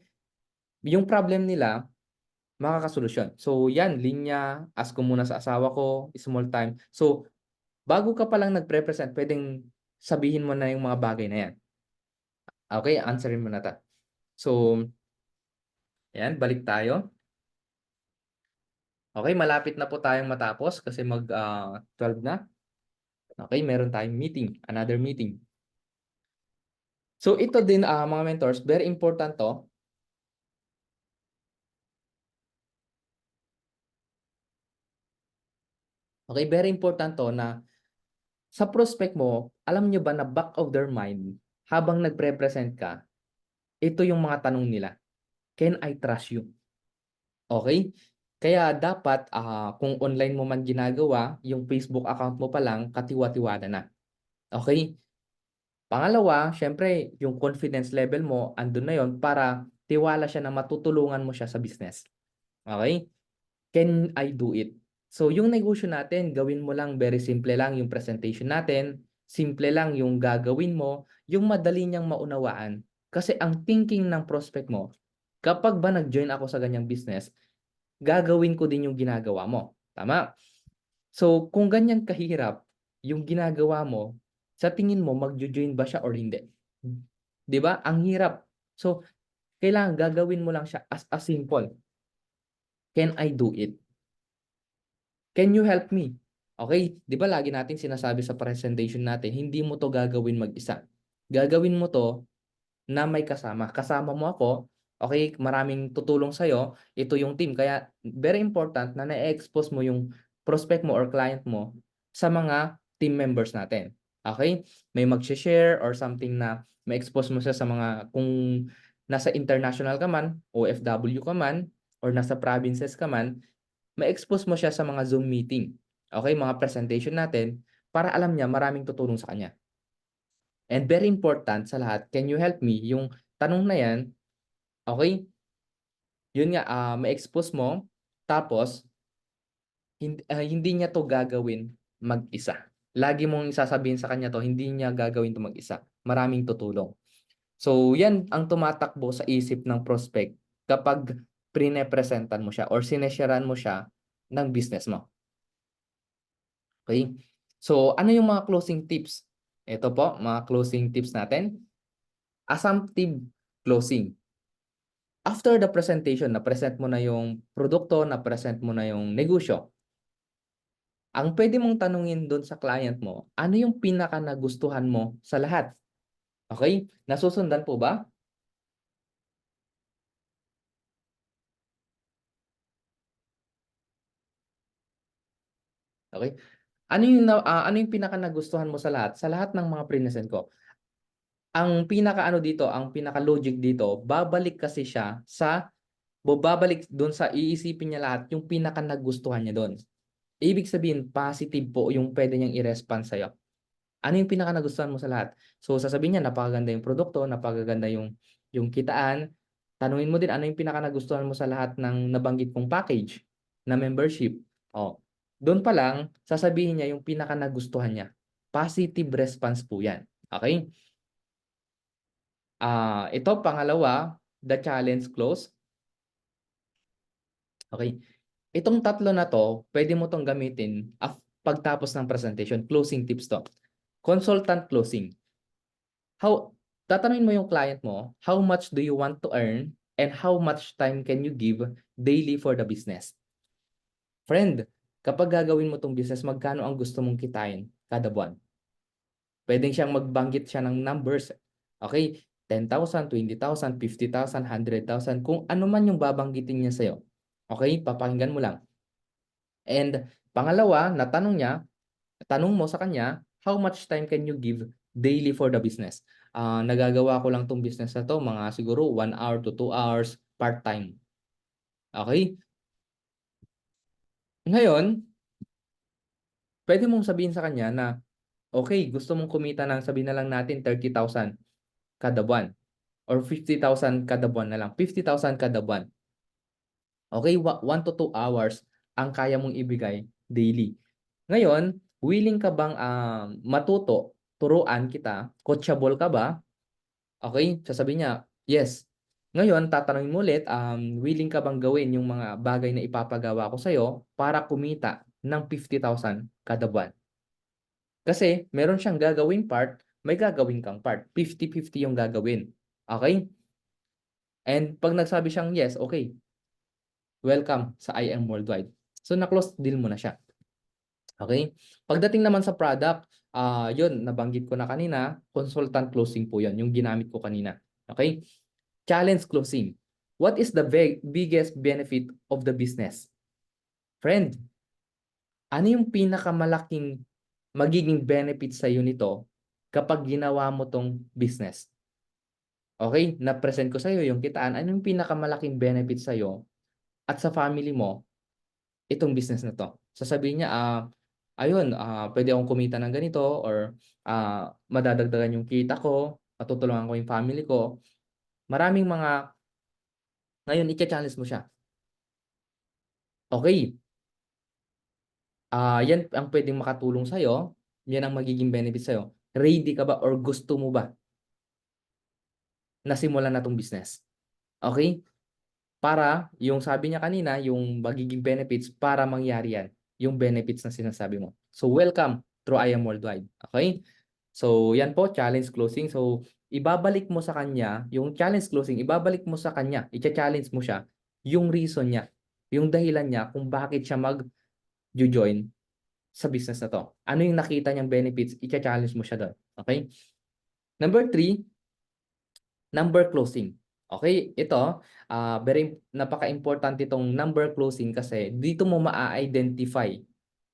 Yung problem nila makakasolusyon. So yan, linya, ask ko muna sa asawa ko, small time. So bago ka palang nagpre-present, pwedeng sabihin mo na yung mga bagay na yan. Okay, answerin mo na ta. So, ayan, balik tayo. Okay, malapit na po tayong matapos kasi 12 na. Okay, meron tayong meeting, another meeting. So ito din mga mentors, very important to. Okay, very important to na sa prospect mo, alam nyo ba na back of their mind, habang nagpre-present ka, ito yung mga tanong nila. Can I trust you? Okay? Kaya dapat kung online mo man ginagawa, yung Facebook account mo pa lang katiwa-tiwala na. Okay? Pangalawa, syempre yung confidence level mo andun na yon para tiwala siya na matutulungan mo siya sa business. Okay? Can I do it? So yung negosyo natin, gawin mo lang, very simple lang yung presentation natin, simple lang yung gagawin mo, yung madali niyang maunawaan. Kasi ang thinking ng prospect mo, kapag ba nag-join ako sa ganyang business, gagawin ko din yung ginagawa mo. Tama? So, kung ganyan kahirap yung ginagawa mo, Sa tingin mo magjo-join ba siya or hindi? 'Di ba? Ang hirap. So, kailangan gagawin mo lang siya as a simple. Can I do it? Can you help me? Okay, 'di ba lagi natin sinasabi sa presentation natin, hindi mo 'to gagawin mag-isa. Gagawin mo 'to na may kasama. Kasama mo ako, okay, maraming tutulong sa'yo, ito yung team. Kaya very important na na-expose mo yung prospect mo or client mo sa mga team members natin. Okay? May mag-share or something na ma-expose mo siya sa mga kung nasa international ka man, OFW ka man, or nasa provinces ka man, ma-expose mo siya sa mga Zoom meeting. Okay, mga presentation natin para alam niya maraming tutulong sa kanya. And very important sa lahat, can you help me? Yung tanong na yan, okay, yun nga, ma-expose mo, tapos hindi niya to gagawin mag-isa. Lagi mong sasabihin sa kanya to, hindi niya gagawin to mag-isa. Maraming tutulong. So, yan ang tumatakbo sa isip ng prospect kapag prinepresentan mo siya or sinesharean mo siya ng business mo. Okay? So, ano yung mga closing tips? Ito po, mga closing tips natin. Assumptive closing. After the presentation, na-present mo na yung produkto, na-present mo na yung negosyo, ang pwede mong tanungin doon sa client mo, ano yung pinaka nagustuhan mo sa lahat? Okay? Nasusundan po ba? Okay? Ano yung pinaka nagustuhan mo sa lahat? Sa lahat ng mga present ko. Ang pinaka ano dito, ang pinaka logic dito, babalik kasi siya sa babalik doon sa iisipin niya lahat yung pinaka nagustuhan niya doon. Ibig sabihin, positive po yung pwede niyang i-response sa'yo. Ano yung pinaka nagustuhan mo sa lahat? So, sasabihin niya, napakaganda yung produkto, napakaganda yung kitaan. Tanungin mo din, ano yung pinaka nagustuhan mo sa lahat ng nabanggit kong package na membership? Oh, doon pa lang, sasabihin niya yung pinaka nagustuhan niya. Positive response po yan. Okay? Ito, pangalawa, the challenge close. Okay? Itong tatlo na to, pwede mo tong gamitin pagtapos ng presentation. Closing tips to. Consultant closing. Tatanungin mo yung client mo, how much do you want to earn and how much time can you give daily for the business? Friend, kapag gagawin mo tong business, magkano ang gusto mong kitain kada buwan? Pwedeng siyang magbanggit siya ng numbers. Okay? 10,000, 20,000, 50,000, 100,000, kung ano man yung babanggitin niya sa'yo. Okay? Papakinggan mo lang. And pangalawa, tanong mo sa kanya, how much time can you give daily for the business? Nagagawa ko lang tong business na to, mga siguro 1 hour to 2 hours part-time. Okay? Ngayon, pwede mong sabihin sa kanya na, okay, gusto mong kumita ng sabihin na lang natin 30,000 kada buwan or 50,000 kada buwan na lang, 50,000 kada buwan. Okay, 1 to 2 hours ang kaya mong ibigay daily. Ngayon, willing ka bang matuto, turuan kita, coachable ka ba? Okay, sasabihin niya, yes. Ngayon, tatanungin mo ulit, willing ka bang gawin yung mga bagay na ipapagawa ko sa'yo para kumita ng 50,000 kada buwan? Kasi meron siyang gagawing part, may gagawin kang part. 50-50 yung gagawin. Okay? And pag nagsabi siyang yes, okay, welcome sa I Am Worldwide. So, na-close deal mo na siya. Okay? Pagdating naman sa product, yun, nabanggit ko na kanina, consultant closing po yun, yung ginamit ko kanina. Okay? Challenge closing. What is the biggest benefit of the business? Friend, ano yung pinakamalaking magiging benefit sa iyo nito kapag ginawa mo tong business? Okay? Na-present ko sa iyo yung kitaan. Ano yung pinakamalaking benefit sa iyo at sa family mo itong business na to? Sasabihin niya, ayun, pwede akong kumita ng ganito or madadagdagan yung kita ko, matutulungan ko yung family ko. Maraming mga, ngayon, i-challenge mo siya. Okay, yan ang pwedeng makatulong sa'yo, yan ang magiging benefit sa'yo. Ready ka ba or gusto mo ba na simulan na 'tong business? Okay? Para yung sabi niya kanina, yung magiging benefits para mangyari yan, yung benefits na sinasabi mo. So welcome through I Am Worldwide. Okay? So, yan po, challenge closing. So, ibabalik mo sa kanya, yung challenge closing, ibabalik mo sa kanya, i-challenge mo siya, yung reason niya, yung dahilan niya kung bakit siya mag-join sa business na to. Ano yung nakita niyang benefits, i-challenge mo siya doon. Okay? Number 3, number closing. Okay, ito, very napaka-importante itong number closing kasi dito mo maa-identify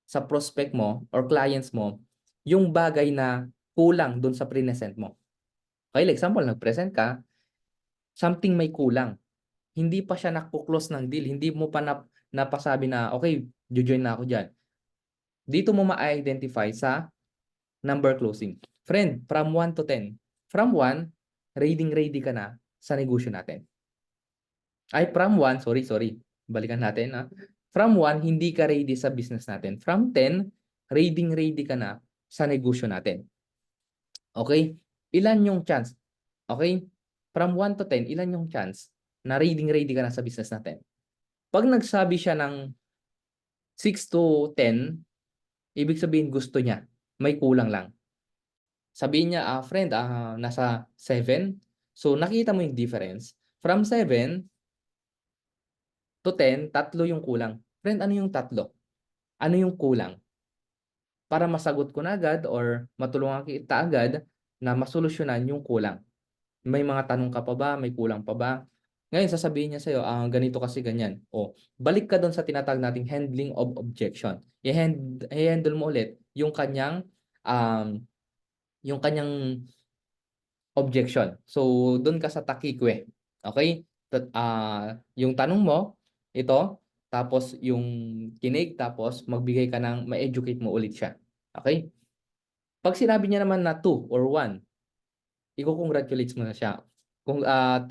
sa prospect mo or clients mo yung bagay na kulang doon sa present mo. Okay, like example, nag-present ka, something may kulang. Hindi pa siya naku-close ng deal, hindi mo pa napasabi na, okay, jojoin na ako dyan. Dito mo ma-identify sa number closing. Friend, from 1 to 10. From 1, ready ka na sa negosyo natin. Ay, from 1, sorry. Balikan natin. From 1, hindi ka ready sa business natin. From 10, ready ka na sa negosyo natin. Okay? Ilan yung chance? Okay? From 1 to 10, ilan yung chance na ready ka na sa business natin? Pag nagsabi siya ng 6 to 10, ibig sabihin gusto niya. May kulang lang. Sabihin niya, friend, nasa 7. So, nakita mo yung difference. From 7 to 10, tatlo yung kulang. Friend, ano yung tatlo? Ano yung kulang? Para masagot ko na agad or matulungan kita agad na masolusyonan yung kulang. May mga tanong ka pa ba? May kulang pa ba? Ngayon, sasabihin niya sa'yo, ganito kasi ganyan. O, balik ka doon sa tinatawag nating handling of objection. I-handle mo ulit um, yung kanyang objection. So, doon ka sa takikwe. Okay? Yung tanong mo, ito, tapos yung kinig, tapos magbigay ka ng, ma-educate mo ulit siya. Okay? Pag sinabi niya naman na 2 or 1, i-congratulates mo na siya.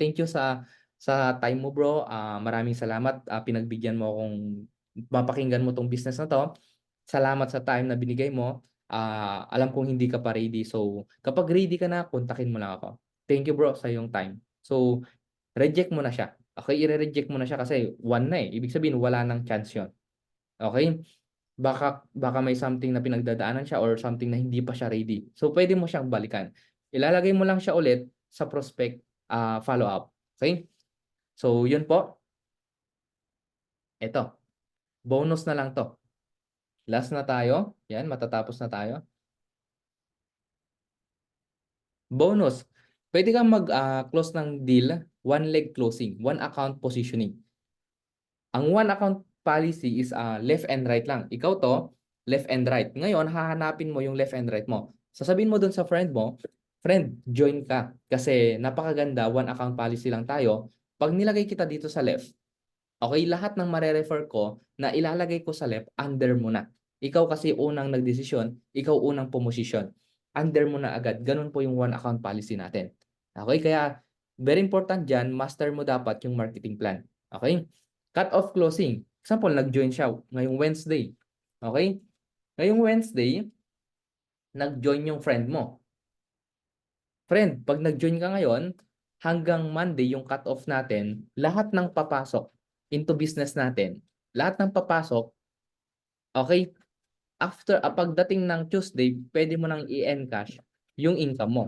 Thank you sa time mo, bro. Maraming salamat. Pinagbigyan mo akong mapakinggan mo tong business na to. Salamat sa time na binigay mo. Alam kong hindi ka pa ready. So, kapag ready ka na, kontakin mo lang ako. Thank you, bro, sa iyong time. So, reject mo na siya. Okay, i-reject mo na siya kasi 1 na eh. Ibig sabihin, wala nang chance yun. Okay? Baka may something na pinagdadaanan siya or something na hindi pa siya ready. So, pwede mo siyang balikan. Ilalagay mo lang siya ulit sa prospect follow-up. Okay? So, yun po. Ito. Bonus na lang to. Last na tayo. Yan, matatapos na tayo. Bonus. Pwede kang mag-close ng deal, one leg closing, one account positioning. Ang one account policy is left and right lang. Ikaw to, left and right. Ngayon, hahanapin mo yung left and right mo. Sasabihin mo dun sa friend mo, friend, join ka. Kasi napakaganda, one account policy lang tayo. Pag nilagay kita dito sa left, okay, lahat ng mare-refer ko na ilalagay ko sa left, under mo na. Ikaw kasi unang nagdesisyon, ikaw unang pumosisyon. Under mo na agad. Ganun po yung one account policy natin. Okay, kaya very important dyan, master mo dapat yung marketing plan. Okay? Cut off closing. Example, nag-join siya ngayong Wednesday. Okay? Ngayong Wednesday, nag-join yung friend mo. Friend, pag nag-join ka ngayon, hanggang Monday yung cut off natin, lahat ng papasok into business natin, lahat ng papasok, okay, after pagdating ng Tuesday, pwede mo nang i-encash yung income mo.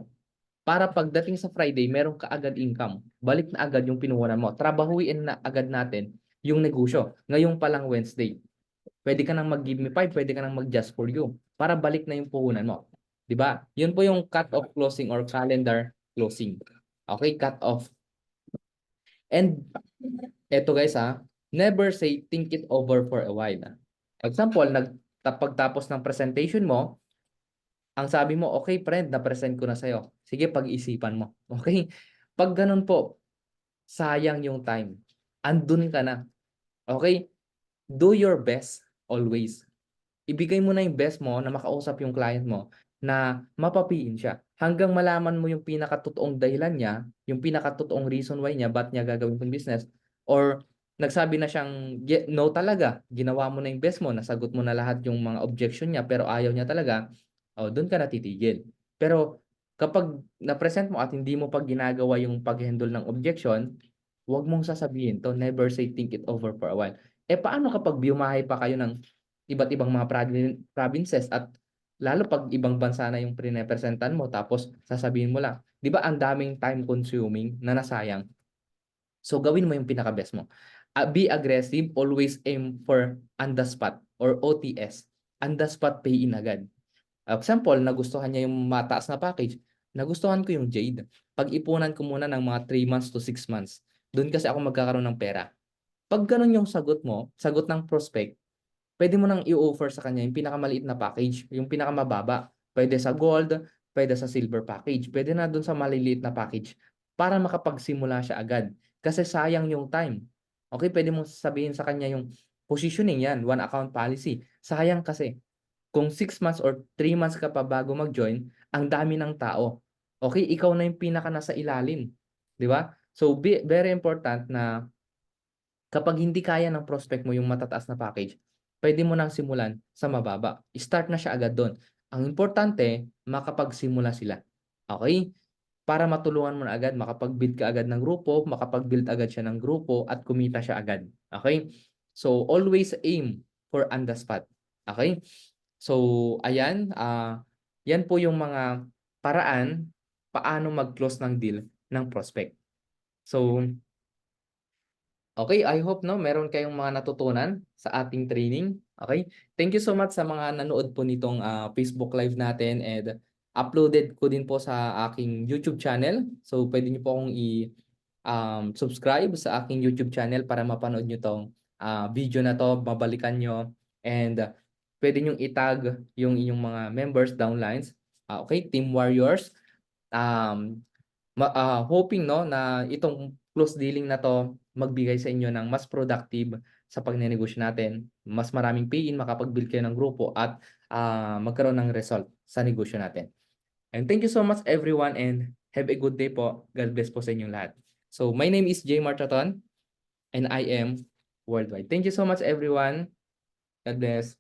Para pagdating sa Friday, meron ka agad income. Balik na agad yung pinuhunan mo. Trabahuin na agad natin yung negosyo. Ngayong palang Wednesday. Pwede ka nang mag-give me 5, pwede ka nang mag-just for you. Para balik na yung puhunan mo. 'Di ba? Yun po yung cut-off closing or calendar closing. Okay, cut-off. And eto guys never say think it over for a while. Example, pagtapos ng presentation mo, ang sabi mo, okay friend, na-present ko na sa'yo. Sige, pag-isipan mo. Okay? Pag ganun po, sayang yung time. Andun ka na. Okay? Do your best always. Ibigay mo na yung best mo na makausap yung client mo na mapapiin siya. Hanggang malaman mo yung pinakatotoong dahilan niya, yung pinakatotoong reason why niya, ba't niya gagawin yung business, or nagsabi na siyang no talaga, ginawa mo na yung best mo, nasagot mo na lahat yung mga objection niya, pero ayaw niya talaga, doon ka na titigil. Pero kapag na-present mo at hindi mo pa ginagawa yung pag-handle ng objection, huwag mong sasabihin to, never say think it over for a while. Paano kapag biumahay pa kayo ng iba't ibang mga provinces at Lalo 'pag ibang bansa na yung prinepresentan mo tapos sasabihin mo lang, 'di ba ang daming time consuming na nasayang. So gawin mo yung pinaka-best mo. Be aggressive, always aim for on the spot or OTS, on the spot pay in agad. Example, nagustuhan niya yung mataas na package, nagustuhan ko yung Jade. Pag-ipunan ko muna ng mga 3 months to 6 months. Dun kasi ako magkakaroon ng pera. 'Pag gano'n yung sagot mo, sagot ng prospect, puwede mo nang i-offer sa kanya yung pinakamaliit na package, yung pinakamababa. Puwede sa gold, puwede sa silver package, puwede na dun sa maliliit na package para makapagsimula siya agad. Kasi sayang yung time. Okey, puwede mong sabihin sa kanya yung positioning 'yan, one account policy. Sayang kasi kung 6 months or 3 months ka pa bago mag-join, ang dami ng tao. Okey, ikaw na yung pinaka nasa ilalim, 'di ba? So, very important na kapag hindi kaya ng prospect mo yung matataas na package, puwede mo nang simulan sa mababa. Start na siya agad dun. Ang importante makapagsimula sila, okey? Para matulungan mo na agad, makapag-build ka agad ng grupo, makapag-build agad siya ng grupo at kumita siya agad, okey? So, always aim for on the spot, okey? So, ayan, 'yan po yung mga paraan paano mag-close ng deal ng prospect. So, okay, I hope 'no, meron kayong mga natutunan sa ating training, okay? Thank you so much sa mga nanood po nitong, Facebook Live natin and uploaded ko din po sa aking YouTube channel. So, puwede niyo po akong subscribe sa aking YouTube channel para mapanood niyo 'tong, video na 'to, mabalikan niyo and puwede niyong i-tag yung inyong mga members, downlines, okey, team warriors. Um hoping 'no, na itong close dealing na 'to magbigay sa inyo ng mas productive sa pagnenegosyo natin. Mas maraming pay-in, makapag-build kayo ng grupo at, magkaroon ng result sa negosyo natin. And thank you so much everyone and have a good day po. God bless po sa inyong lahat. So my name is Jay Marchaton and I am worldwide. Thank you so much everyone. God bless.